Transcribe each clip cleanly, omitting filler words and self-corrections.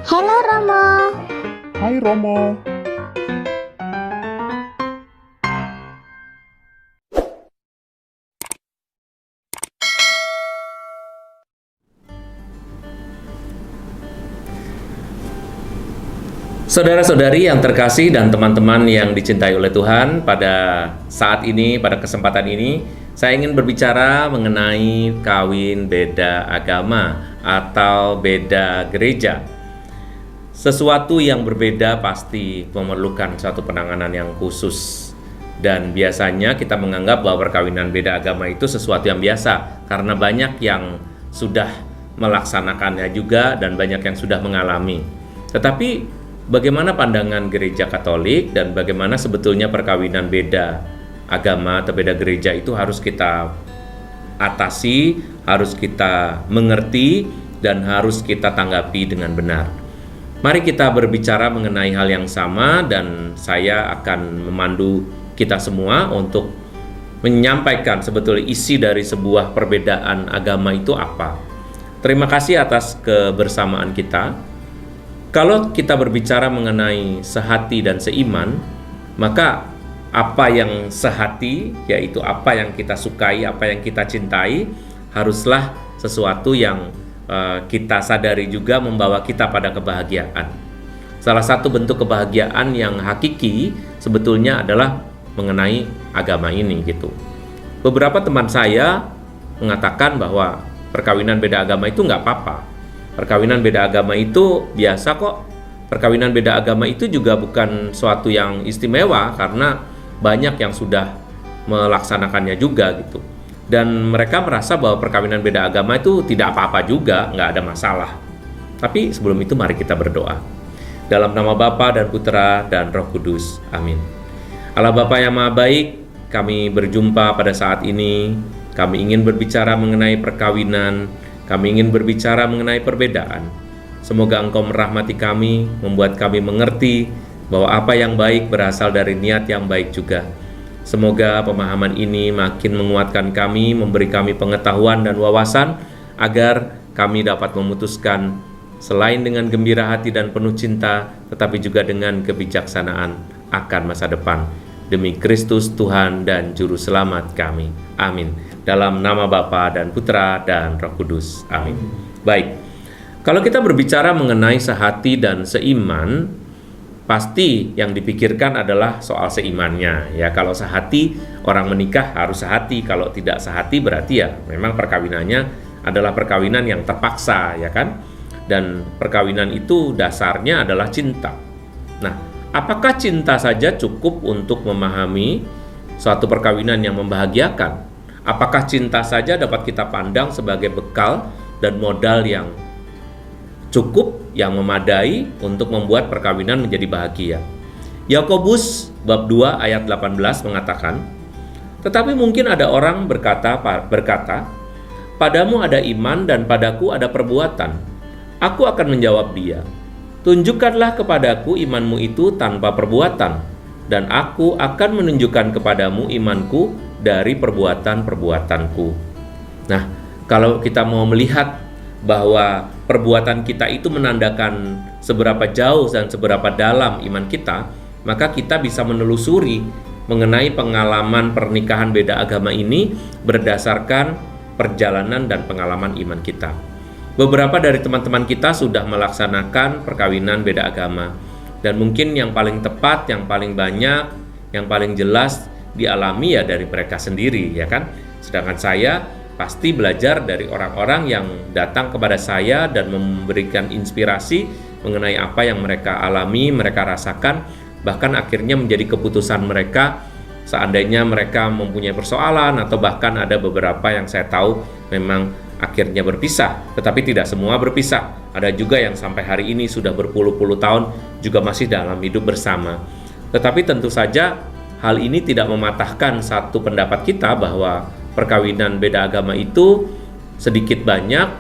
Halo Romo. Hai Romo. Saudara-saudari yang terkasih dan teman-teman yang dicintai oleh Tuhan, pada saat ini, pada kesempatan ini, saya ingin berbicara mengenai kawin beda agama atau beda gereja. Sesuatu yang berbeda pasti memerlukan suatu penanganan yang khusus. Dan biasanya kita menganggap bahwa perkawinan beda agama itu sesuatu yang biasa, karena banyak yang sudah melaksanakannya juga dan banyak yang sudah mengalami. Tetapi bagaimana pandangan gereja Katolik dan bagaimana sebetulnya perkawinan beda agama atau beda gereja itu harus kita atasi, harus kita mengerti, dan harus kita tanggapi dengan benar. Mari kita berbicara mengenai hal yang sama, dan saya akan memandu kita semua untuk menyampaikan sebetulnya isi dari sebuah perbedaan agama itu apa. Terima kasih atas kebersamaan kita. Kalau kita berbicara mengenai sehati dan seiman, maka apa yang sehati, yaitu apa yang kita sukai, apa yang kita cintai, haruslah sesuatu yang kita sadari juga membawa kita pada kebahagiaan. Salah satu bentuk kebahagiaan yang hakiki sebetulnya adalah mengenai agama ini gitu. Beberapa teman saya mengatakan bahwa perkawinan beda agama itu nggak apa-apa. Perkawinan beda agama itu biasa kok. Perkawinan beda agama itu juga bukan suatu yang istimewa karena banyak yang sudah melaksanakannya juga gitu. Dan mereka merasa bahwa perkawinan beda agama itu tidak apa-apa juga, nggak ada masalah. Tapi sebelum itu mari kita berdoa. Dalam nama Bapa dan Putra dan Roh Kudus. Amin. Allah Bapa yang Maha Baik, kami berjumpa pada saat ini. Kami ingin berbicara mengenai perkawinan. Kami ingin berbicara mengenai perbedaan. Semoga Engkau merahmati kami, membuat kami mengerti bahwa apa yang baik berasal dari niat yang baik juga. Semoga pemahaman ini makin menguatkan kami, memberi kami pengetahuan dan wawasan, agar kami dapat memutuskan selain dengan gembira hati dan penuh cinta, tetapi juga dengan kebijaksanaan akan masa depan. Demi Kristus Tuhan dan Juru Selamat kami. Amin. Dalam nama Bapa dan Putra dan Roh Kudus. Amin. Baik. Kalau kita berbicara mengenai sehati dan seiman, pasti yang dipikirkan adalah soal seimannya. Ya, kalau sehati, orang menikah harus sehati. Kalau tidak sehati berarti ya memang perkawinannya adalah perkawinan yang terpaksa, ya kan? Dan perkawinan itu dasarnya adalah cinta. Nah, apakah cinta saja cukup untuk memahami suatu perkawinan yang membahagiakan? Apakah cinta saja dapat kita pandang sebagai bekal dan modal yang cukup, yang memadai untuk membuat perkawinan menjadi bahagia? Yakobus bab 2 ayat 18 mengatakan, "Tetapi mungkin ada orang berkata, padamu ada iman dan padaku ada perbuatan. Aku akan menjawab dia, tunjukkanlah kepadaku imanmu itu tanpa perbuatan, dan aku akan menunjukkan kepadamu imanku dari perbuatan-perbuatanku." Nah, kalau kita mau melihat bahwa perbuatan kita itu menandakan seberapa jauh dan seberapa dalam iman kita, maka kita bisa menelusuri mengenai pengalaman pernikahan beda agama ini berdasarkan perjalanan dan pengalaman iman kita. Beberapa dari teman-teman kita sudah melaksanakan perkawinan beda agama, dan mungkin yang paling tepat, yang paling banyak, yang paling jelas dialami ya dari mereka sendiri, ya kan? Sedangkan saya pasti belajar dari orang-orang yang datang kepada saya dan memberikan inspirasi mengenai apa yang mereka alami, mereka rasakan, bahkan akhirnya menjadi keputusan mereka seandainya mereka mempunyai persoalan, atau bahkan ada beberapa yang saya tahu memang akhirnya berpisah, tetapi tidak semua berpisah. Ada juga yang sampai hari ini sudah berpuluh-puluh tahun juga masih dalam hidup bersama. Tetapi tentu saja hal ini tidak mematahkan satu pendapat kita bahwa perkawinan beda agama itu sedikit banyak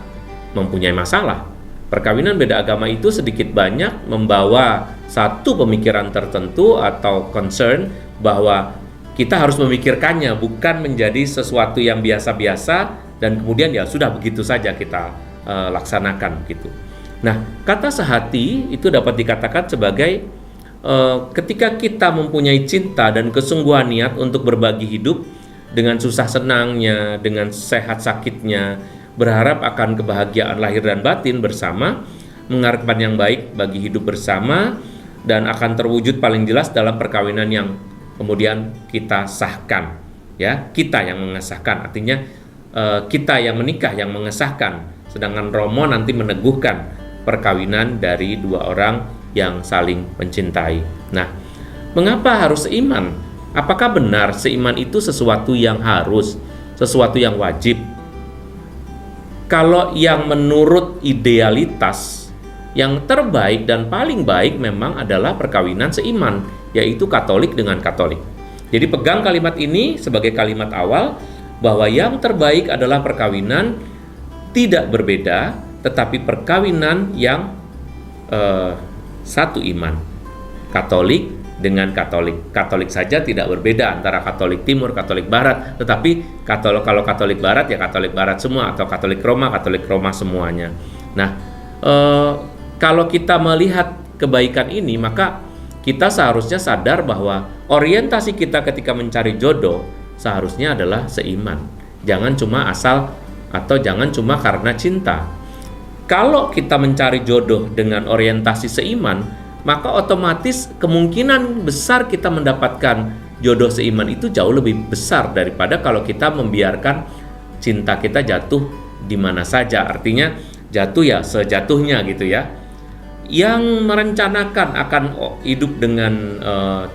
mempunyai masalah. Perkawinan beda agama itu sedikit banyak membawa satu pemikiran tertentu atau concern bahwa kita harus memikirkannya, bukan menjadi sesuatu yang biasa-biasa dan kemudian ya sudah begitu saja kita laksanakan gitu. Nah, kata sehati itu dapat dikatakan sebagai ketika kita mempunyai cinta dan kesungguhan niat untuk berbagi hidup dengan susah senangnya, dengan sehat sakitnya, berharap akan kebahagiaan lahir dan batin bersama, mengharapkan yang baik bagi hidup bersama, dan akan terwujud paling jelas dalam perkawinan yang kemudian kita sahkan, ya, kita yang mengesahkan, artinya kita yang menikah yang mengesahkan, sedangkan Romo nanti meneguhkan perkawinan dari dua orang yang saling mencintai. Nah, mengapa harus seiman? Apakah benar seiman itu sesuatu yang harus, sesuatu yang wajib? Kalau yang menurut idealitas, yang terbaik dan paling baik memang adalah perkawinan seiman, yaitu Katolik dengan Katolik. Jadi pegang kalimat ini sebagai kalimat awal, bahwa yang terbaik adalah perkawinan tidak berbeda, tetapi perkawinan yang satu iman, Katolik dengan Katolik. Katolik saja tidak berbeda antara Katolik Timur, Katolik Barat, tetapi kalau Katolik Barat ya Katolik Barat semua, atau Katolik Roma semuanya. Nah, kalau kita melihat kebaikan ini, maka kita seharusnya sadar bahwa orientasi kita ketika mencari jodoh seharusnya adalah seiman. Jangan cuma asal, atau jangan cuma karena cinta. Kalau kita mencari jodoh dengan orientasi seiman, maka otomatis kemungkinan besar kita mendapatkan jodoh seiman itu jauh lebih besar daripada kalau kita membiarkan cinta kita jatuh di mana saja. Artinya jatuh ya sejatuhnya gitu ya. Yang merencanakan akan hidup dengan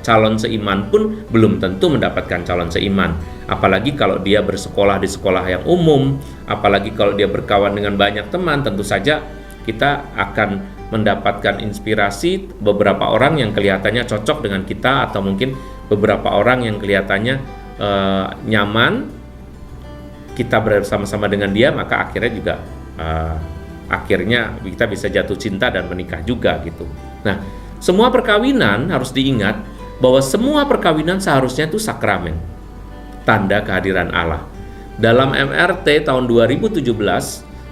calon seiman pun belum tentu mendapatkan calon seiman. Apalagi kalau dia bersekolah di sekolah yang umum, apalagi kalau dia berkawan dengan banyak teman, tentu saja kita akan mendapatkan inspirasi beberapa orang yang kelihatannya cocok dengan kita, atau mungkin beberapa orang yang kelihatannya nyaman kita bersama-sama dengan dia, maka akhirnya juga akhirnya kita bisa jatuh cinta dan menikah juga gitu. Nah, semua perkawinan harus diingat bahwa semua perkawinan seharusnya itu sakramen, tanda kehadiran Allah. Dalam MRT tahun 2017,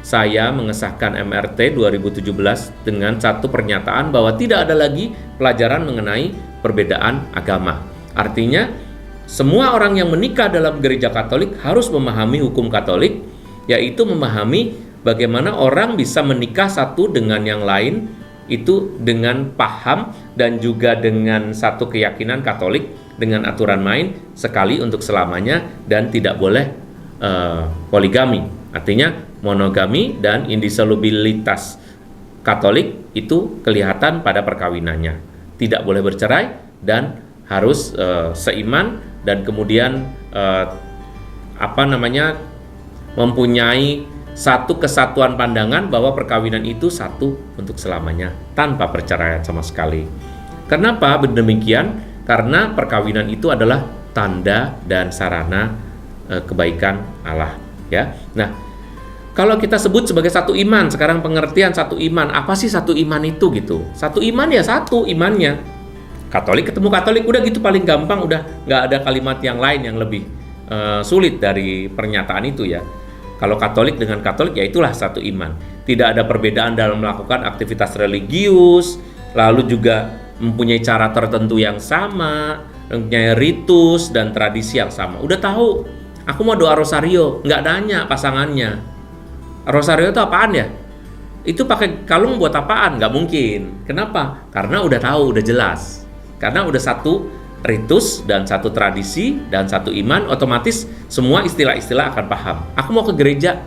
saya mengesahkan MRT 2017 dengan satu pernyataan bahwa tidak ada lagi pelajaran mengenai perbedaan agama. Artinya, semua orang yang menikah dalam gereja Katolik harus memahami hukum Katolik, yaitu memahami bagaimana orang bisa menikah satu dengan yang lain itu dengan paham dan juga dengan satu keyakinan Katolik, dengan aturan main sekali untuk selamanya, dan tidak boleh poligami, artinya monogami dan indissolubilitas. Katolik itu kelihatan pada perkawinannya, tidak boleh bercerai dan harus seiman, dan kemudian mempunyai satu kesatuan pandangan bahwa perkawinan itu satu untuk selamanya tanpa perceraian sama sekali. Kenapa demikian? Karena perkawinan itu adalah tanda dan sarana kebaikan Allah, ya. Nah, kalau kita sebut sebagai satu iman, sekarang pengertian satu iman, apa sih satu iman itu gitu? Satu iman ya satu imannya. Katolik ketemu Katolik, udah gitu paling gampang, udah nggak ada kalimat yang lain yang lebih sulit dari pernyataan itu ya. Kalau Katolik dengan Katolik ya itulah satu iman. Tidak ada perbedaan dalam melakukan aktivitas religius, lalu juga mempunyai cara tertentu yang sama, mempunyai ritus dan tradisi yang sama. Udah tahu, aku mau doa rosario, nggak nanya pasangannya. Rosario itu apaan ya? Itu pakai kalung buat apaan? Nggak mungkin. Kenapa? Karena udah tahu, udah jelas. Karena udah satu ritus dan satu tradisi dan satu iman, otomatis semua istilah-istilah akan paham. Aku mau ke gereja.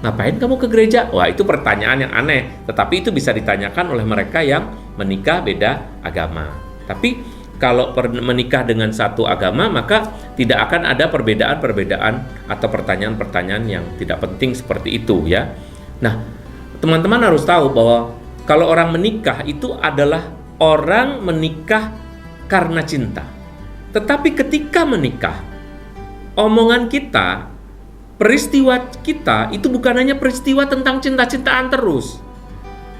Ngapain kamu ke gereja? Wah, itu pertanyaan yang aneh. Tetapi itu bisa ditanyakan oleh mereka yang menikah beda agama. Tapi kalau menikah dengan satu agama, maka tidak akan ada perbedaan-perbedaan atau pertanyaan-pertanyaan yang tidak penting seperti itu ya. Nah, teman-teman harus tahu bahwa kalau orang menikah itu adalah orang menikah karena cinta. Tetapi ketika menikah, omongan kita, peristiwa kita itu bukan hanya peristiwa tentang cinta-cintaan terus.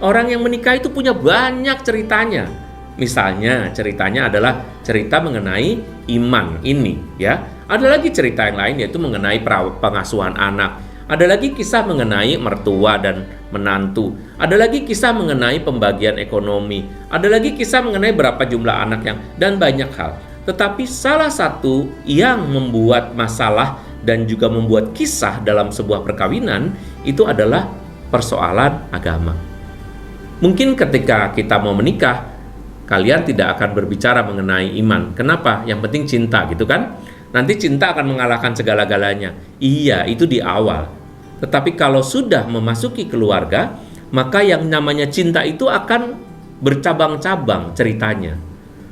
Orang yang menikah itu punya banyak ceritanya. Misalnya ceritanya adalah cerita mengenai iman ini ya. Ada lagi cerita yang lain, yaitu mengenai pengasuhan anak. Ada lagi kisah mengenai mertua dan menantu. Ada lagi kisah mengenai pembagian ekonomi. Ada lagi kisah mengenai berapa jumlah anak dan banyak hal. Tetapi salah satu yang membuat masalah dan juga membuat kisah dalam sebuah perkawinan itu adalah persoalan agama. Mungkin ketika kita mau menikah, kalian tidak akan berbicara mengenai iman. Kenapa? Yang penting cinta, gitu kan? Nanti cinta akan mengalahkan segala-galanya. Iya, itu di awal. Tetapi kalau sudah memasuki keluarga, maka yang namanya cinta itu akan bercabang-cabang ceritanya.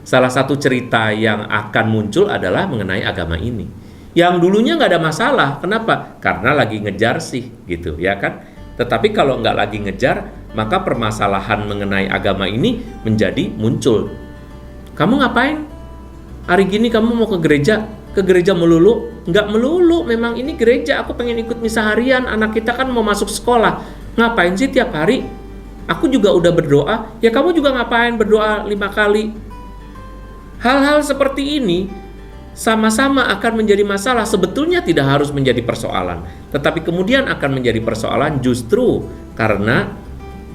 Salah satu cerita yang akan muncul adalah mengenai agama ini. Yang dulunya nggak ada masalah. Kenapa? Karena lagi ngejar sih, gitu ya kan? Tetapi kalau nggak lagi ngejar, maka permasalahan mengenai agama ini menjadi muncul. Kamu ngapain? Hari gini kamu mau ke gereja? Ke gereja melulu? Nggak melulu, memang ini gereja, aku pengen ikut misa harian, anak kita kan mau masuk sekolah. Ngapain sih tiap hari? Aku juga udah berdoa, ya kamu juga ngapain berdoa 5 kali? Hal-hal seperti ini sama-sama akan menjadi masalah, sebetulnya tidak harus menjadi persoalan. Tetapi kemudian akan menjadi persoalan justru karena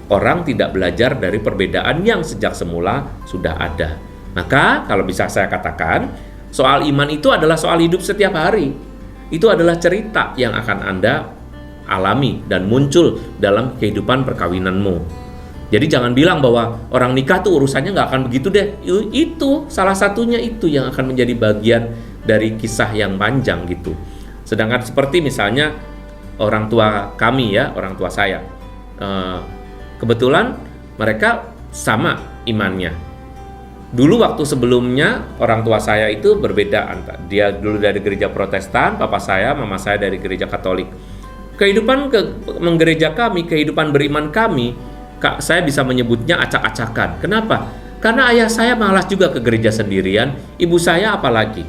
orang tidak belajar dari perbedaan yang sejak semula sudah ada. Maka kalau bisa saya katakan, soal iman itu adalah soal hidup setiap hari. Itu adalah cerita yang akan Anda alami dan muncul dalam kehidupan perkawinanmu. Jadi jangan bilang bahwa orang nikah tuh urusannya nggak akan begitu deh. Itu salah satunya itu yang akan menjadi bagian dari kisah yang panjang gitu. Sedangkan seperti misalnya orang tua kami ya, orang tua saya, kebetulan mereka sama imannya. Dulu waktu sebelumnya orang tua saya itu berbeda, dia dulu dari gereja Protestan, papa saya, mama saya dari gereja Katolik. Kehidupan menggereja kami, kehidupan beriman kami, saya bisa menyebutnya acak-acakan. Kenapa? Karena ayah saya malas juga ke gereja sendirian, ibu saya apalagi.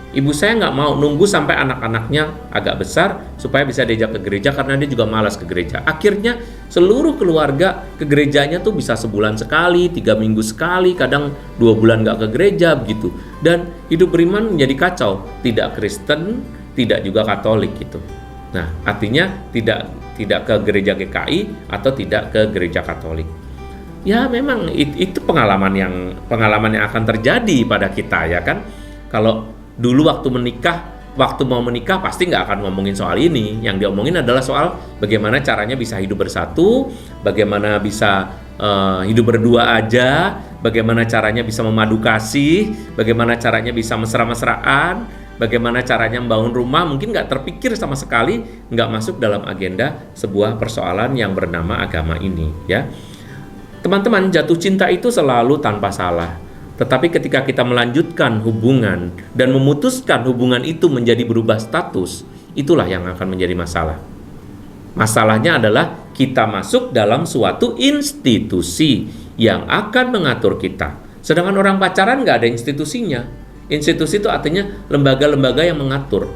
Ibu saya nggak mau nunggu sampai anak-anaknya agak besar supaya bisa diajak ke gereja karena dia juga malas ke gereja. Akhirnya seluruh keluarga ke gerejanya tuh bisa sebulan sekali, 3 minggu sekali, kadang 2 bulan nggak ke gereja begitu. Dan hidup beriman menjadi kacau, tidak Kristen, tidak juga Katolik gitu. Nah, artinya tidak ke gereja GKI atau tidak ke gereja Katolik. Ya memang itu pengalaman yang akan terjadi pada kita ya kan. Kalau dulu waktu mau menikah pasti nggak akan ngomongin soal ini. Yang diomongin adalah soal bagaimana caranya bisa hidup bersatu, bagaimana bisa hidup berdua aja, bagaimana caranya bisa memadu kasih, bagaimana caranya bisa mesra-mesraan, bagaimana caranya membangun rumah. Mungkin nggak terpikir sama sekali, nggak masuk dalam agenda sebuah persoalan yang bernama agama ini ya. Teman-teman, jatuh cinta itu selalu tanpa salah. Tetapi ketika kita melanjutkan hubungan dan memutuskan hubungan itu menjadi berubah status, itulah yang akan menjadi masalah. Masalahnya adalah kita masuk dalam suatu institusi yang akan mengatur kita. Sedangkan orang pacaran nggak ada institusinya. Institusi itu artinya lembaga-lembaga yang mengatur.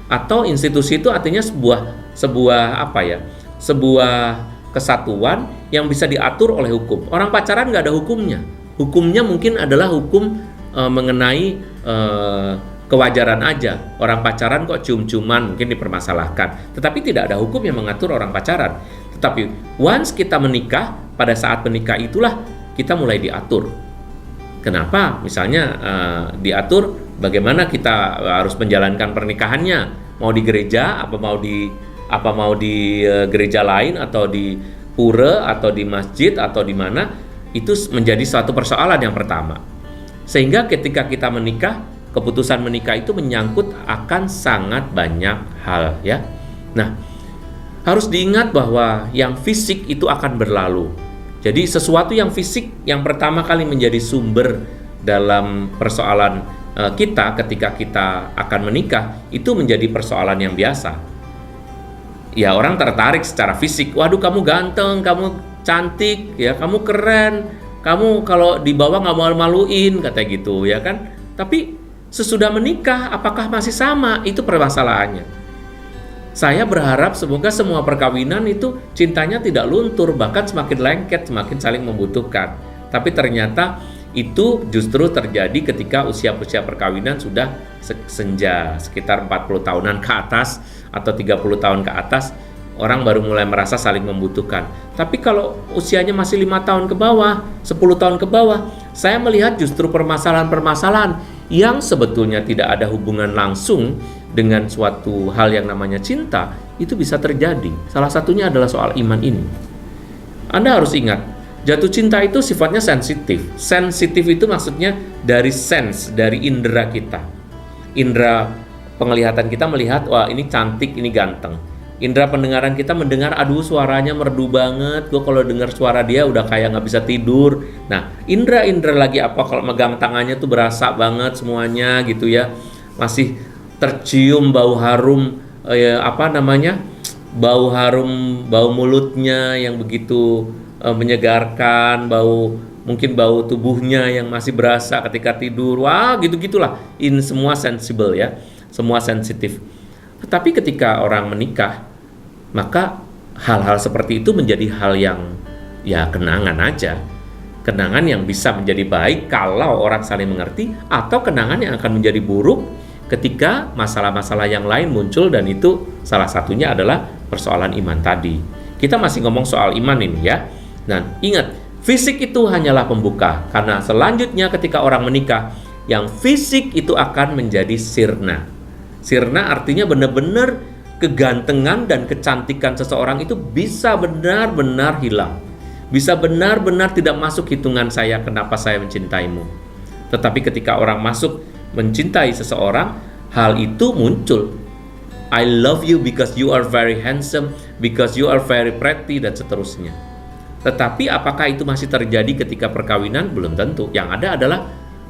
Atau institusi itu artinya sebuah kesatuan yang bisa diatur oleh hukum. Orang pacaran nggak ada hukumnya. Hukumnya mungkin adalah hukum mengenai kewajaran aja. Orang pacaran kok cium-ciuman mungkin dipermasalahkan. Tetapi tidak ada hukum yang mengatur orang pacaran. Tetapi once kita menikah, pada saat menikah itulah kita mulai diatur. Kenapa? Misalnya diatur bagaimana kita harus menjalankan pernikahannya. Mau di gereja, apa mau di gereja lain atau di pura atau di masjid atau di mana? Itu menjadi suatu persoalan yang pertama. Sehingga ketika kita menikah, keputusan menikah itu menyangkut akan sangat banyak hal ya. Nah, harus diingat bahwa yang fisik itu akan berlalu. Jadi sesuatu yang fisik yang pertama kali menjadi sumber dalam persoalan kita ketika kita akan menikah itu menjadi persoalan yang biasa. Ya, orang tertarik secara fisik. Waduh, kamu ganteng, kamu cantik, ya kamu keren, kamu kalau dibawa nggak malu-maluin, kata gitu ya kan. Tapi sesudah menikah apakah masih sama? Itu permasalahannya. Saya berharap semoga semua perkawinan itu cintanya tidak luntur, bahkan semakin lengket, semakin saling membutuhkan. Tapi ternyata itu justru terjadi ketika usia perkawinan sudah senja, sekitar 40 tahunan ke atas atau 30 tahun ke atas. orang baru mulai merasa saling membutuhkan. Tapi kalau usianya masih 5 tahun ke bawah, 10 tahun ke bawah, saya melihat justru permasalahan-permasalahan yang sebetulnya tidak ada hubungan langsung dengan suatu hal yang namanya cinta, itu bisa terjadi. Salah satunya adalah soal iman ini. Anda harus ingat, jatuh cinta itu sifatnya sensitif. Sensitif itu maksudnya dari sense, dari indera kita. Indera penglihatan kita melihat, wah ini cantik, ini ganteng. Indera pendengaran kita mendengar, aduh suaranya merdu banget, gue kalau dengar suara dia udah kayak nggak bisa tidur. Nah, indera lagi apa, kalau megang tangannya tuh berasa banget semuanya gitu ya. Masih tercium bau harum, bau harum, bau mulutnya yang begitu menyegarkan, mungkin bau tubuhnya yang masih berasa ketika tidur. Wah, gitu-gitulah. Ini semua sensible ya, semua sensitif. Tetapi ketika orang menikah, maka hal-hal seperti itu menjadi hal yang ya kenangan aja. Kenangan yang bisa menjadi baik kalau orang saling mengerti, atau kenangan yang akan menjadi buruk ketika masalah-masalah yang lain muncul, dan itu salah satunya adalah persoalan iman tadi. Kita masih ngomong soal iman ini ya. Nah, ingat, fisik itu hanyalah pembuka, karena selanjutnya ketika orang menikah, yang fisik itu akan menjadi sirna. Sirna artinya benar-benar kegantengan dan kecantikan seseorang itu bisa benar-benar hilang. Bisa benar-benar tidak masuk hitungan saya, kenapa saya mencintaimu. Tetapi ketika orang masuk mencintai seseorang, hal itu muncul. I love you because you are very handsome, because you are very pretty, dan seterusnya. Tetapi apakah itu masih terjadi ketika perkawinan? Belum tentu. Yang ada adalah,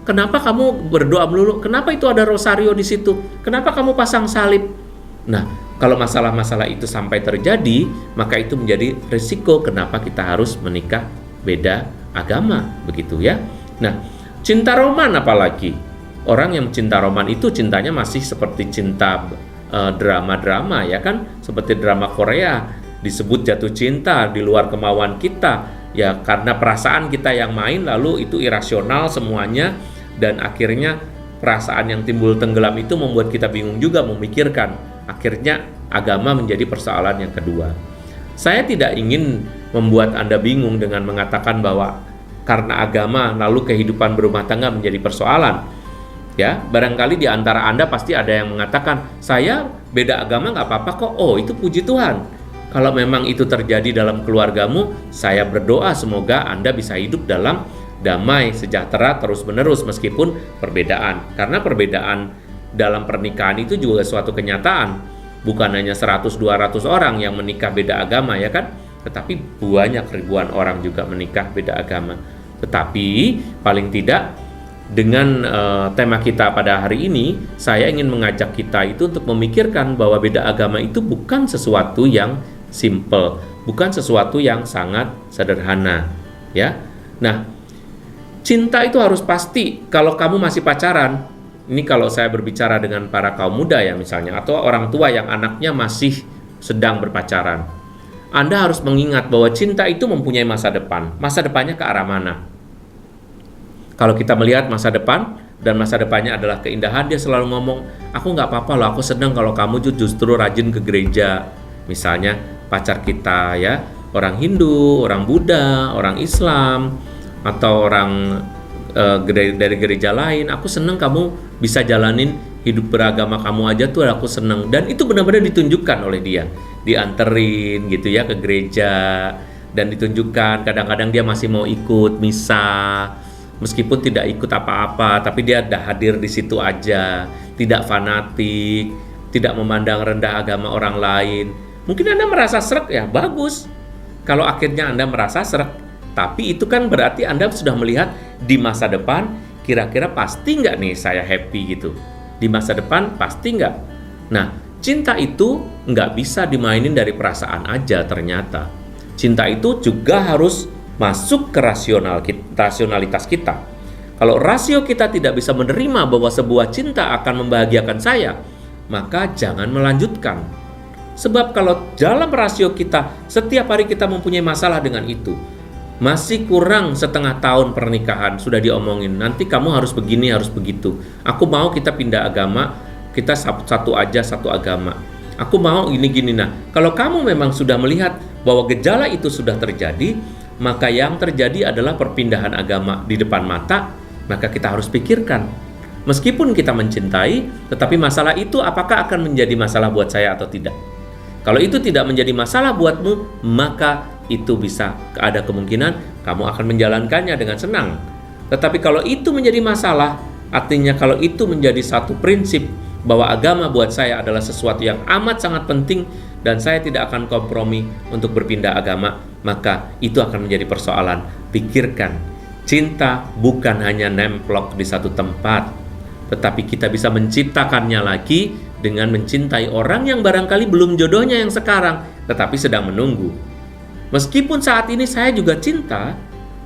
kenapa kamu berdoa melulu? Kenapa itu ada rosario di situ? Kenapa kamu pasang salib? Nah, kalau masalah-masalah itu sampai terjadi, maka itu menjadi risiko kenapa kita harus menikah beda agama, begitu ya. Nah, cinta roman apalagi? Orang yang cinta roman itu cintanya masih seperti cinta drama-drama ya kan, seperti drama Korea, disebut jatuh cinta di luar kemauan kita ya, karena perasaan kita yang main, lalu itu irasional semuanya, dan akhirnya perasaan yang timbul tenggelam itu membuat kita bingung juga memikirkan. Akhirnya agama menjadi persoalan yang kedua. Saya tidak ingin membuat Anda bingung dengan mengatakan bahwa karena agama lalu kehidupan berumah tangga menjadi persoalan. Ya, barangkali di antara Anda pasti ada yang mengatakan, saya beda agama nggak apa-apa kok. Oh, itu puji Tuhan. Kalau memang itu terjadi dalam keluargamu, saya berdoa semoga Anda bisa hidup dalam damai, sejahtera, terus-menerus meskipun perbedaan. Karena perbedaan dalam pernikahan itu juga suatu kenyataan. Bukan hanya 100-200 orang yang menikah beda agama ya kan, tetapi banyak ribuan orang juga menikah beda agama. Tetapi paling tidak dengan tema kita pada hari ini, saya ingin mengajak kita itu untuk memikirkan bahwa beda agama itu bukan sesuatu yang simple, bukan sesuatu yang sangat sederhana ya. Nah, cinta itu harus pasti. Kalau kamu masih pacaran, ini kalau saya berbicara dengan para kaum muda ya misalnya, atau orang tua yang anaknya masih sedang berpacaran, Anda harus mengingat bahwa cinta itu mempunyai masa depan. Masa depannya ke arah mana? Kalau kita melihat masa depan, dan masa depannya adalah keindahan, dia selalu ngomong, aku nggak apa-apa loh, aku senang kalau kamu justru rajin ke gereja. Misalnya pacar kita ya, orang Hindu, orang Buddha, orang Islam, atau orang dari gereja lain, aku senang kamu bisa jalanin hidup beragama kamu aja tuh, aku senang. Dan itu benar-benar ditunjukkan oleh dia, dianterin gitu ya ke gereja, dan ditunjukkan kadang-kadang dia masih mau ikut misa, meskipun tidak ikut apa-apa, tapi dia udah hadir di situ aja, tidak fanatik, tidak memandang rendah agama orang lain. Mungkin Anda merasa srek, ya bagus. Kalau akhirnya Anda merasa srek, tapi itu kan berarti Anda sudah melihat di masa depan, kira-kira pasti nggak nih saya happy gitu. Di masa depan pasti nggak. Nah, cinta itu nggak bisa dimainin dari perasaan aja ternyata. Cinta itu juga harus masuk ke rasionalitas kita. Kalau rasio kita tidak bisa menerima bahwa sebuah cinta akan membahagiakan saya, maka jangan melanjutkan. Sebab kalau dalam rasio kita, setiap hari kita mempunyai masalah dengan itu, masih kurang setengah tahun pernikahan, sudah diomongin, nanti kamu harus begini, harus begitu. Aku mau kita pindah agama, kita satu aja, satu agama. Aku mau gini-gini. Nah, kalau kamu memang sudah melihat bahwa gejala itu sudah terjadi, maka yang terjadi adalah perpindahan agama di depan mata, maka kita harus pikirkan. Meskipun kita mencintai, tetapi masalah itu apakah akan menjadi masalah buat saya atau tidak? Kalau itu tidak menjadi masalah buatmu, maka itu bisa ada kemungkinan kamu akan menjalankannya dengan senang. Tetapi kalau itu menjadi masalah, artinya kalau itu menjadi satu prinsip bahwa agama buat saya adalah sesuatu yang amat sangat penting dan saya tidak akan kompromi untuk berpindah agama, maka itu akan menjadi persoalan. Pikirkan, cinta bukan hanya nemplok di satu tempat, tetapi kita bisa menciptakannya lagi dengan mencintai orang yang barangkali belum jodohnya yang sekarang, tetapi sedang menunggu. Meskipun saat ini saya juga cinta,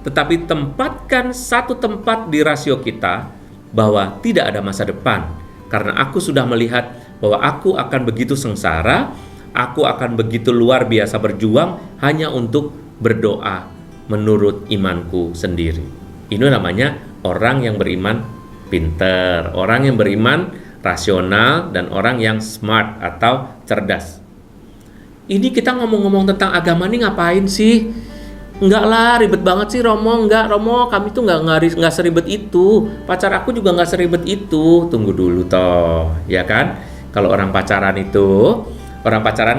tetapi tempatkan satu tempat di rasio kita bahwa tidak ada masa depan. Karena aku sudah melihat bahwa aku akan begitu sengsara, aku akan begitu luar biasa berjuang hanya untuk berdoa menurut imanku sendiri. Ini namanya orang yang beriman pinter, orang yang beriman rasional, dan orang yang smart atau cerdas. Ini kita ngomong-ngomong tentang agama nih ngapain sih? Enggak lah, ribet banget sih Romo. Enggak, Romo, kami tuh enggak seribet itu. Pacar aku juga enggak seribet itu. Tunggu dulu toh, ya kan? Kalau orang pacaran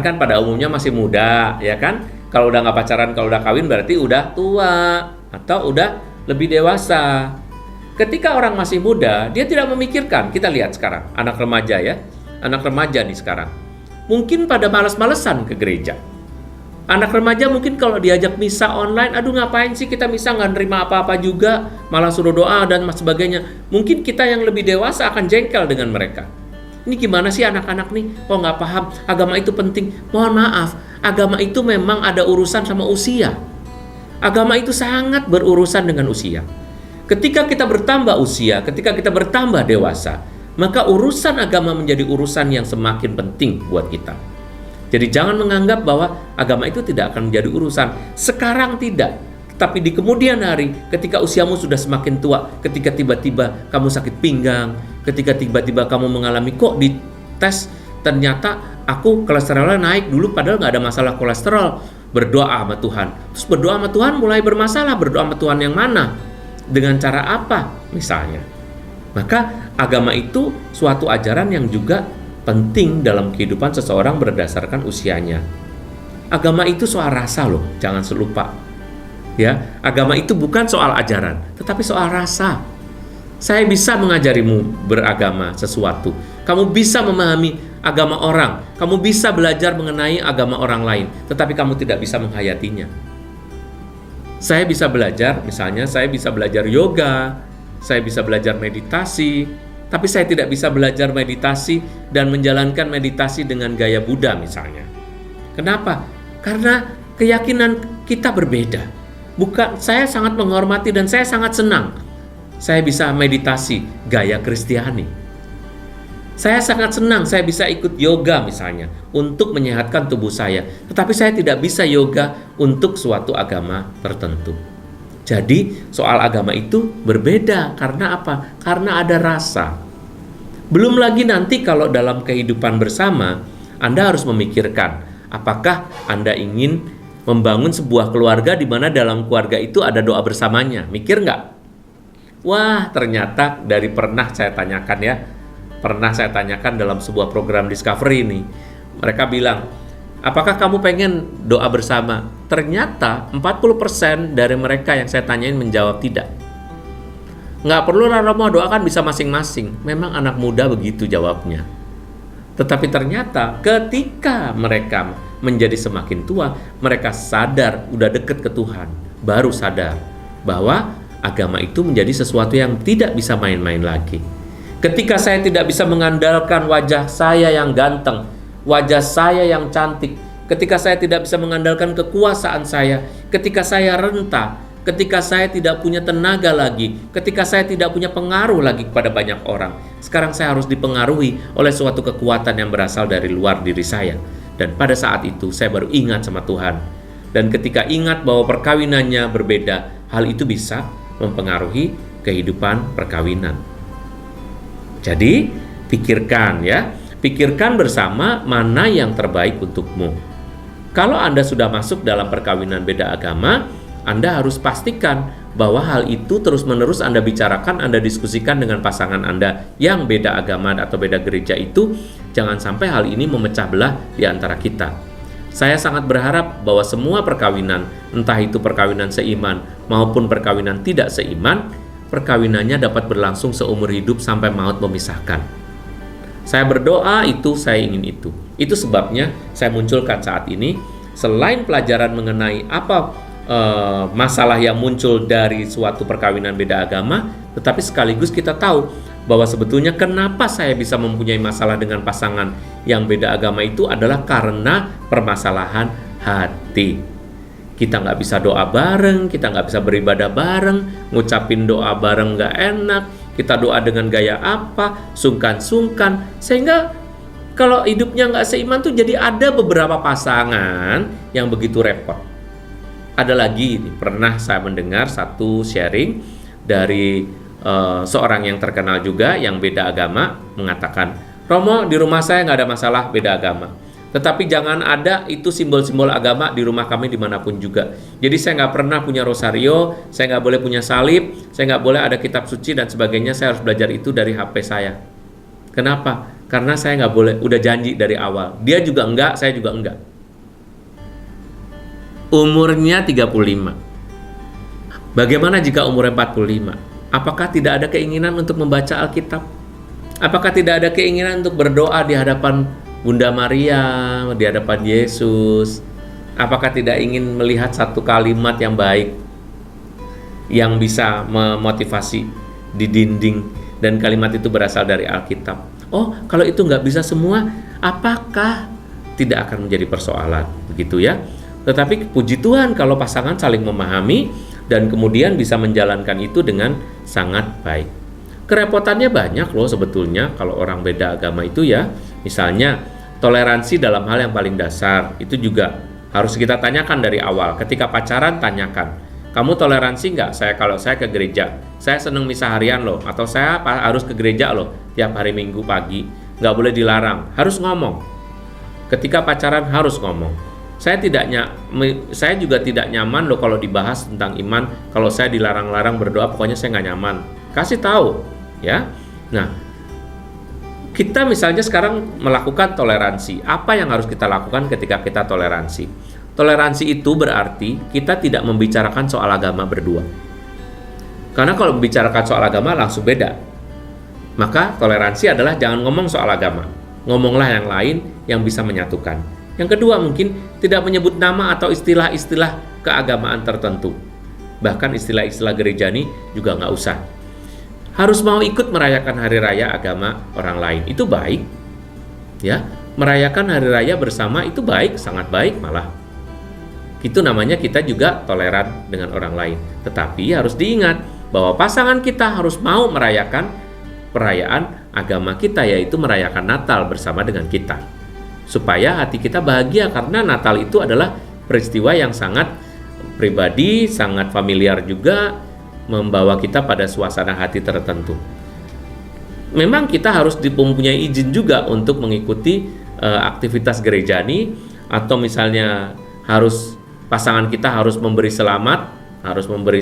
kan pada umumnya masih muda, ya kan? Kalau udah nggak pacaran, kalau udah kawin berarti udah tua atau udah lebih dewasa. Ketika orang masih muda, dia tidak memikirkan. Kita lihat sekarang, anak remaja ya. Anak remaja nih sekarang. Mungkin pada malas-malesan ke gereja. Anak remaja mungkin kalau diajak misa online, aduh ngapain sih kita misa, nggak nerima apa-apa juga, malah suruh doa dan sebagainya. Mungkin kita yang lebih dewasa akan jengkel dengan mereka. Ini gimana sih anak-anak nih? Oh nggak paham, agama itu penting. Mohon maaf, agama itu memang ada urusan sama usia. Agama itu sangat berurusan dengan usia. Ketika kita bertambah usia, ketika kita bertambah dewasa, maka urusan agama menjadi urusan yang semakin penting buat kita. Jadi jangan menganggap bahwa agama itu tidak akan menjadi urusan. Sekarang tidak, tapi di kemudian hari, ketika usiamu sudah semakin tua, ketika tiba-tiba kamu sakit pinggang, ketika tiba-tiba kamu mengalami kok di tes ternyata aku kolesterolnya naik, dulu padahal nggak ada masalah kolesterol. Berdoa sama Tuhan. Terus berdoa sama Tuhan mulai bermasalah. Berdoa sama Tuhan yang mana? Dengan cara apa misalnya? Maka agama itu suatu ajaran yang juga penting dalam kehidupan seseorang berdasarkan usianya. Agama itu soal rasa loh, jangan lupa. Ya, agama itu bukan soal ajaran, tetapi soal rasa. Saya bisa mengajarimu beragama sesuatu. Kamu bisa memahami agama orang. Kamu bisa belajar mengenai agama orang lain, tetapi kamu tidak bisa menghayatinya. Saya bisa belajar, misalnya saya bisa belajar yoga, saya bisa belajar meditasi, tapi saya tidak bisa belajar meditasi dan menjalankan meditasi dengan gaya Buddha misalnya. Kenapa? Karena keyakinan kita berbeda. Bukan, saya sangat menghormati dan saya sangat senang saya bisa meditasi gaya Kristiani. Saya sangat senang saya bisa ikut yoga misalnya untuk menyehatkan tubuh saya. Tetapi saya tidak bisa yoga untuk suatu agama tertentu. Jadi soal agama itu berbeda. Karena apa? Karena ada rasa. Belum lagi nanti kalau dalam kehidupan bersama, Anda harus memikirkan apakah Anda ingin membangun sebuah keluarga di mana dalam keluarga itu ada doa bersamanya. Mikir nggak? Wah, ternyata dari pernah saya tanyakan dalam sebuah program Discovery ini. Mereka bilang, apakah kamu pengen doa bersama? Ternyata 40% dari mereka yang saya tanyain menjawab tidak. Nggak perlu lah Romo, doakan bisa masing-masing. Memang anak muda begitu jawabnya. Tetapi ternyata ketika mereka menjadi semakin tua, mereka sadar, udah deket ke Tuhan, baru sadar bahwa agama itu menjadi sesuatu yang tidak bisa main-main lagi. Ketika saya tidak bisa mengandalkan wajah saya yang ganteng, wajah saya yang cantik, ketika saya tidak bisa mengandalkan kekuasaan saya, ketika saya renta, ketika saya tidak punya tenaga lagi, ketika saya tidak punya pengaruh lagi kepada banyak orang, sekarang saya harus dipengaruhi oleh suatu kekuatan yang berasal dari luar diri saya. Dan pada saat itu saya baru ingat sama Tuhan. Dan ketika ingat bahwa perkawinannya berbeda, hal itu bisa mempengaruhi kehidupan perkawinan. Jadi pikirkan ya, Pikirkan bersama mana yang terbaik untukmu. Kalau Anda sudah masuk dalam perkawinan beda agama, Anda harus pastikan bahwa hal itu terus-menerus Anda bicarakan, Anda diskusikan dengan pasangan Anda yang beda agama atau beda gereja itu. Jangan sampai hal ini memecah belah di antara kita. Saya sangat berharap bahwa semua perkawinan, entah itu perkawinan seiman maupun perkawinan tidak seiman, perkawinannya dapat berlangsung seumur hidup sampai maut memisahkan. Saya berdoa itu, saya ingin itu. Itu sebabnya saya munculkan saat ini, selain pelajaran mengenai apa masalah yang muncul dari suatu perkawinan beda agama, tetapi sekaligus kita tahu bahwa sebetulnya kenapa saya bisa mempunyai masalah dengan pasangan yang beda agama itu adalah karena permasalahan hati. Kita nggak bisa doa bareng, kita nggak bisa beribadah bareng, ngucapin doa bareng nggak enak, kita doa dengan gaya apa, sungkan-sungkan, sehingga kalau hidupnya nggak seiman tuh jadi ada beberapa pasangan yang begitu repot. Ada lagi, pernah saya mendengar satu sharing dari seorang yang terkenal juga yang beda agama mengatakan, Romo, di rumah saya nggak ada masalah beda agama, tetapi jangan ada itu simbol-simbol agama di rumah kami dimanapun juga. Jadi saya nggak pernah punya rosario, saya nggak boleh punya salib, saya nggak boleh ada kitab suci dan sebagainya. Saya harus belajar itu dari HP saya. Kenapa? Karena saya nggak boleh, udah janji dari awal. Dia juga enggak, saya juga enggak. Umurnya 35. Bagaimana jika umurnya 45? Apakah tidak ada keinginan untuk membaca Alkitab? Apakah tidak ada keinginan untuk berdoa di hadapan Bunda Maria, di hadapan Yesus? Apakah tidak ingin melihat satu kalimat yang baik yang bisa memotivasi di dinding, dan kalimat itu berasal dari Alkitab? Oh, kalau itu nggak bisa semua, apakah tidak akan menjadi persoalan? Begitu ya. Tetapi puji Tuhan kalau pasangan saling memahami dan kemudian bisa menjalankan itu dengan sangat baik. Kerepotannya banyak loh sebetulnya kalau orang beda agama itu ya. Misalnya toleransi dalam hal yang paling dasar itu juga harus kita tanyakan dari awal. Ketika pacaran tanyakan, kamu toleransi nggak? Kalau saya ke gereja, saya seneng misa harian loh, atau saya harus ke gereja loh tiap hari Minggu pagi. Nggak boleh dilarang, harus ngomong. Ketika pacaran harus ngomong. Saya juga tidak nyaman loh kalau dibahas tentang iman. Kalau saya dilarang-larang berdoa, pokoknya saya nggak nyaman. Kasih tahu, ya. Nah, kita misalnya sekarang melakukan toleransi. Apa yang harus kita lakukan ketika kita toleransi? Toleransi itu berarti kita tidak membicarakan soal agama berdua. Karena kalau membicarakan soal agama langsung beda. Maka toleransi adalah jangan ngomong soal agama. Ngomonglah yang lain yang bisa menyatukan. Yang kedua, mungkin tidak menyebut nama atau istilah-istilah keagamaan tertentu. Bahkan istilah-istilah gereja ini juga nggak usah. Harus mau ikut merayakan hari raya agama orang lain. Itu baik. Ya, merayakan hari raya bersama itu baik, sangat baik malah. Itu namanya kita juga toleran dengan orang lain. Tetapi harus diingat bahwa pasangan kita harus mau merayakan perayaan agama kita, yaitu merayakan Natal bersama dengan kita. Supaya hati kita bahagia, karena Natal itu adalah peristiwa yang sangat pribadi, sangat familiar juga, membawa kita pada suasana hati tertentu. Memang kita harus mempunyai izin juga untuk mengikuti aktivitas gereja ini, atau misalnya pasangan kita harus memberi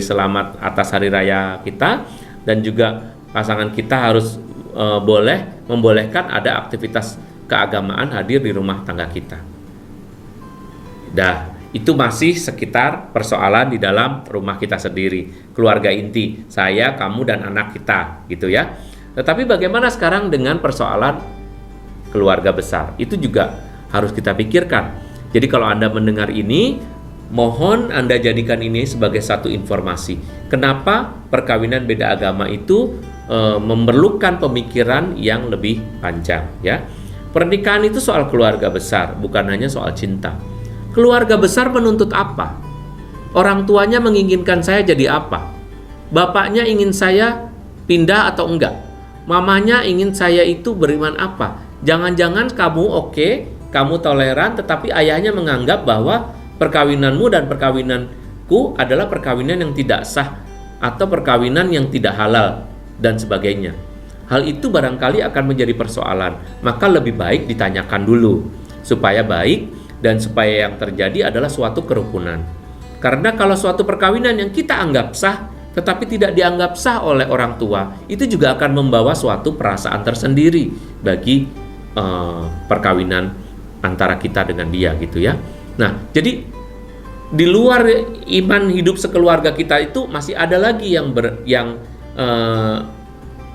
selamat atas hari raya kita, dan juga pasangan kita harus membolehkan ada aktivitas keagamaan hadir di rumah tangga kita. Itu masih sekitar persoalan di dalam rumah kita sendiri, keluarga inti, saya, kamu, dan anak kita, gitu ya. Tetapi bagaimana sekarang dengan persoalan keluarga besar? Itu juga harus kita pikirkan. Jadi kalau Anda mendengar ini, mohon Anda jadikan ini sebagai satu informasi. Kenapa perkawinan beda agama itu memerlukan pemikiran yang lebih panjang, ya. Pernikahan itu soal keluarga besar, bukan hanya soal cinta. Keluarga besar menuntut apa? Orang tuanya menginginkan saya jadi apa? Bapaknya ingin saya pindah atau enggak? Mamanya ingin saya itu beriman apa? Jangan-jangan kamu kamu toleran, tetapi ayahnya menganggap bahwa perkawinanmu dan perkawinanku adalah perkawinan yang tidak sah atau perkawinan yang tidak halal dan sebagainya. hal itu barangkali akan menjadi persoalan. Maka lebih baik ditanyakan dulu, supaya baik dan supaya yang terjadi adalah suatu kerukunan. Karena kalau suatu perkawinan yang kita anggap sah, tetapi tidak dianggap sah oleh orang tua, itu juga akan membawa suatu perasaan tersendiri bagi perkawinan antara kita dengan dia gitu ya. Nah, jadi di luar iman hidup sekeluarga kita itu masih ada lagi yang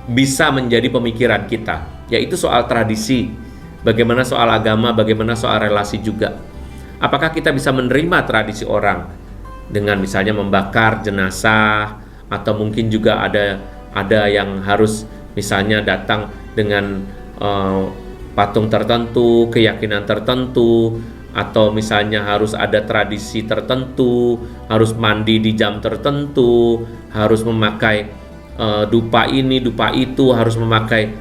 bisa menjadi pemikiran kita, yaitu soal tradisi, bagaimana soal agama, bagaimana soal relasi juga. Apakah kita bisa menerima tradisi orang dengan misalnya membakar jenazah, atau mungkin juga ada yang harus misalnya datang dengan patung tertentu, keyakinan tertentu, atau misalnya harus ada tradisi tertentu, harus mandi di jam tertentu, harus memakai dupa ini, dupa itu, harus memakai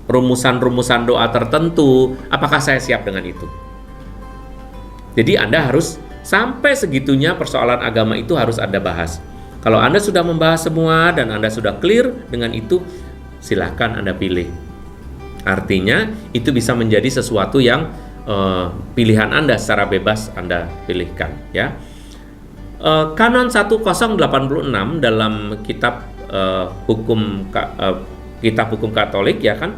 rumusan-rumusan doa tertentu. Apakah saya siap dengan itu? Jadi Anda harus sampai segitunya persoalan agama itu harus Anda bahas. Kalau Anda sudah membahas semua dan Anda sudah clear dengan itu, silahkan Anda pilih. Artinya itu bisa menjadi sesuatu yang pilihan Anda secara bebas Anda pilihkan ya. Kanon 1086 dalam kitab hukum Katolik ya kan,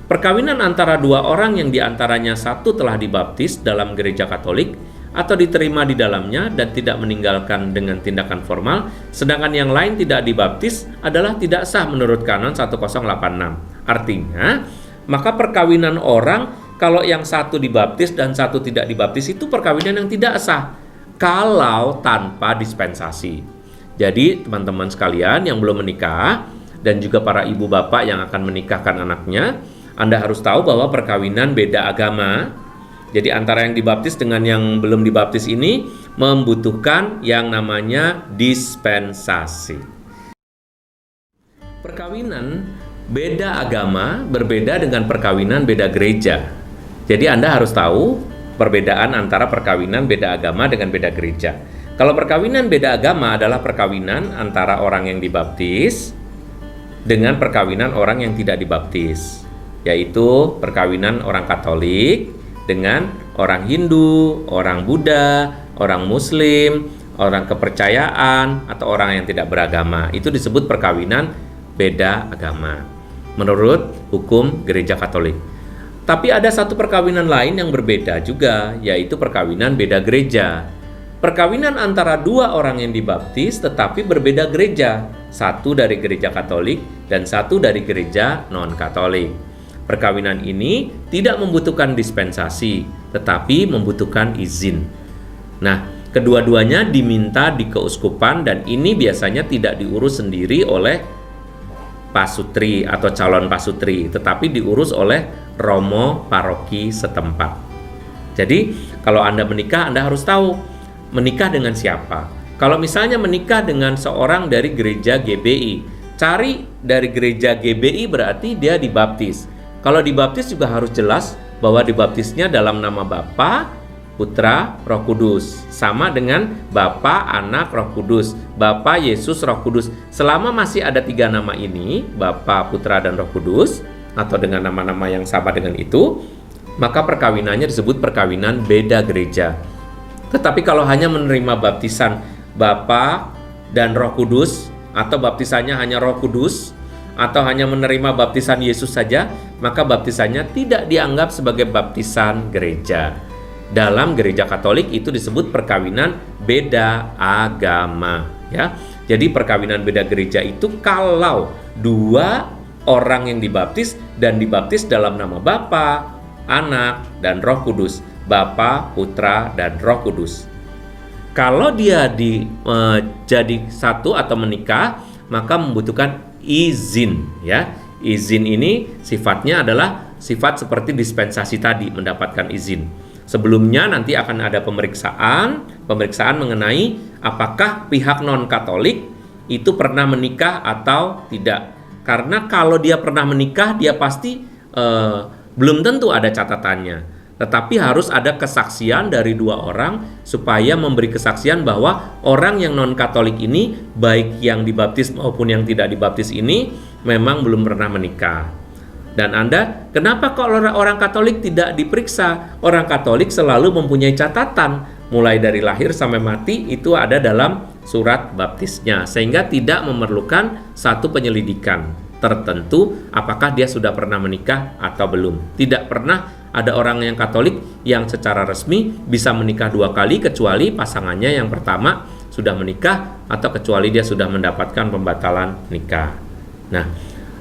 perkawinan antara dua orang yang diantaranya satu telah dibaptis dalam gereja Katolik atau diterima di dalamnya dan tidak meninggalkan dengan tindakan formal, sedangkan yang lain tidak dibaptis adalah tidak sah menurut Kanon 1086. Artinya, maka perkawinan orang kalau yang satu dibaptis dan satu tidak dibaptis itu perkawinan yang tidak sah kalau tanpa dispensasi. Jadi teman-teman sekalian yang belum menikah dan juga para ibu bapak yang akan menikahkan anaknya, Anda harus tahu bahwa perkawinan beda agama. Jadi antara yang dibaptis dengan yang belum dibaptis ini membutuhkan yang namanya dispensasi. Perkawinan beda agama berbeda dengan perkawinan beda gereja. Jadi Anda harus tahu perbedaan antara perkawinan beda agama dengan beda gereja. Kalau perkawinan beda agama adalah perkawinan antara orang yang dibaptis dengan perkawinan orang yang tidak dibaptis, yaitu perkawinan orang Katolik dengan orang Hindu, orang Buddha, orang Muslim, orang kepercayaan, atau orang yang tidak beragama. Itu disebut perkawinan beda agama menurut hukum gereja Katolik. Tapi ada satu perkawinan lain yang berbeda juga, yaitu perkawinan beda gereja. Perkawinan antara dua orang yang dibaptis tetapi berbeda gereja, satu dari gereja Katolik dan satu dari gereja non-Katolik. Perkawinan ini tidak membutuhkan dispensasi, tetapi membutuhkan izin. Nah, kedua-duanya diminta di keuskupan dan ini biasanya tidak diurus sendiri oleh pasutri atau calon pasutri, tetapi diurus oleh romo paroki setempat. Jadi, kalau Anda menikah, Anda harus tahu menikah dengan siapa. Kalau misalnya menikah dengan seorang dari gereja GBI, cari dari gereja GBI berarti dia dibaptis. Kalau dibaptis juga harus jelas bahwa dibaptisnya dalam nama Bapa, Putra, Roh Kudus. Sama dengan Bapa, Anak, Roh Kudus. Bapa, Yesus, Roh Kudus. Selama masih ada 3 nama ini, Bapa, Putra, dan Roh Kudus, atau dengan nama-nama yang sama dengan itu, maka perkawinannya disebut perkawinan beda gereja. Tetapi kalau hanya menerima baptisan Bapa dan Roh Kudus, atau baptisannya hanya Roh Kudus, atau hanya menerima baptisan Yesus saja, maka baptisannya tidak dianggap sebagai baptisan gereja. Dalam gereja Katolik itu disebut perkawinan beda agama, ya. Jadi perkawinan beda gereja itu kalau dua orang yang dibaptis dan dibaptis dalam nama Bapa, Anak, dan Roh Kudus. Bapa, Putra, dan Roh Kudus. Kalau dia jadi satu atau menikah, maka membutuhkan izin, ya. Izin ini sifatnya adalah sifat seperti dispensasi tadi, mendapatkan izin. Sebelumnya nanti akan ada pemeriksaan mengenai apakah pihak non-Katolik itu pernah menikah atau tidak. Karena kalau dia pernah menikah, dia pasti belum tentu ada catatannya. Tetapi harus ada kesaksian dari 2 orang supaya memberi kesaksian bahwa orang yang non-Katolik ini, baik yang dibaptis maupun yang tidak dibaptis ini, memang belum pernah menikah. Dan Anda, kenapa kok orang Katolik tidak diperiksa? Orang Katolik selalu mempunyai catatan, mulai dari lahir sampai mati itu ada dalam surat baptisnya, sehingga tidak memerlukan satu penyelidikan tertentu apakah dia sudah pernah menikah atau belum. Tidak pernah ada orang yang Katolik yang secara resmi bisa menikah 2 kali kecuali pasangannya yang pertama sudah menikah atau kecuali dia sudah mendapatkan pembatalan nikah. Nah,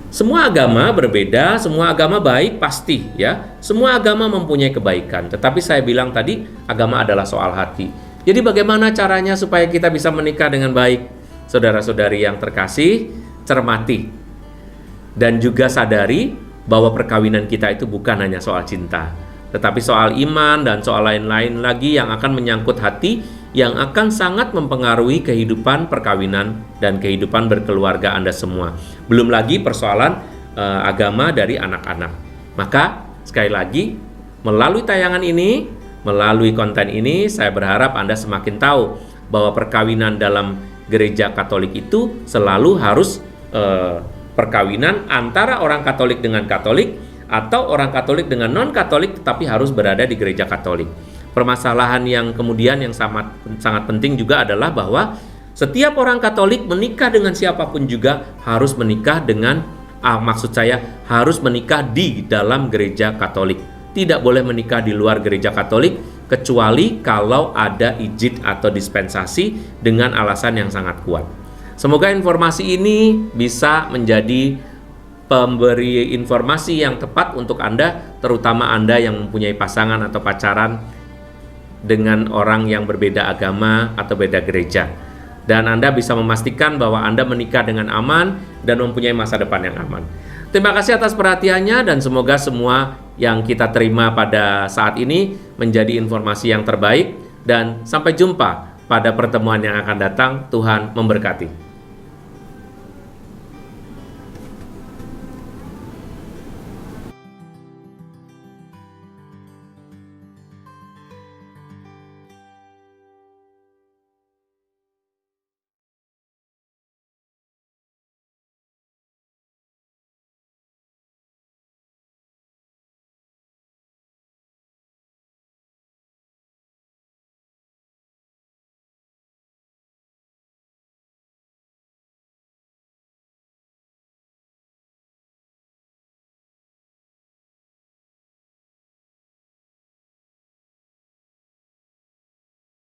semua agama berbeda, semua agama baik pasti ya. Semua agama mempunyai kebaikan, tetapi saya bilang tadi agama adalah soal hati. Jadi bagaimana caranya supaya kita bisa menikah dengan baik? Saudara-saudari yang terkasih, cermati dan juga sadari bahwa perkawinan kita itu bukan hanya soal cinta, tetapi soal iman dan soal lain-lain lagi yang akan menyangkut hati, yang akan sangat mempengaruhi kehidupan perkawinan dan kehidupan berkeluarga Anda semua. Belum lagi persoalan agama dari anak-anak. Maka sekali lagi, melalui tayangan ini, melalui konten ini, saya berharap Anda semakin tahu bahwa perkawinan dalam gereja Katolik itu selalu harus perkawinan antara orang Katolik dengan Katolik atau orang Katolik dengan non-Katolik, tetapi harus berada di gereja Katolik. Permasalahan yang kemudian yang sangat penting juga adalah bahwa setiap orang Katolik menikah dengan siapapun juga harus menikah dengan maksud saya harus menikah di dalam gereja Katolik. Tidak boleh menikah di luar gereja Katolik kecuali kalau ada izin atau dispensasi dengan alasan yang sangat kuat. Semoga informasi ini bisa menjadi pemberi informasi yang tepat untuk Anda, terutama Anda yang mempunyai pasangan atau pacaran dengan orang yang berbeda agama atau beda gereja. Dan Anda bisa memastikan bahwa Anda menikah dengan aman dan mempunyai masa depan yang aman. Terima kasih atas perhatiannya dan semoga semua yang kita terima pada saat ini menjadi informasi yang terbaik. Dan sampai jumpa pada pertemuan yang akan datang. Tuhan memberkati.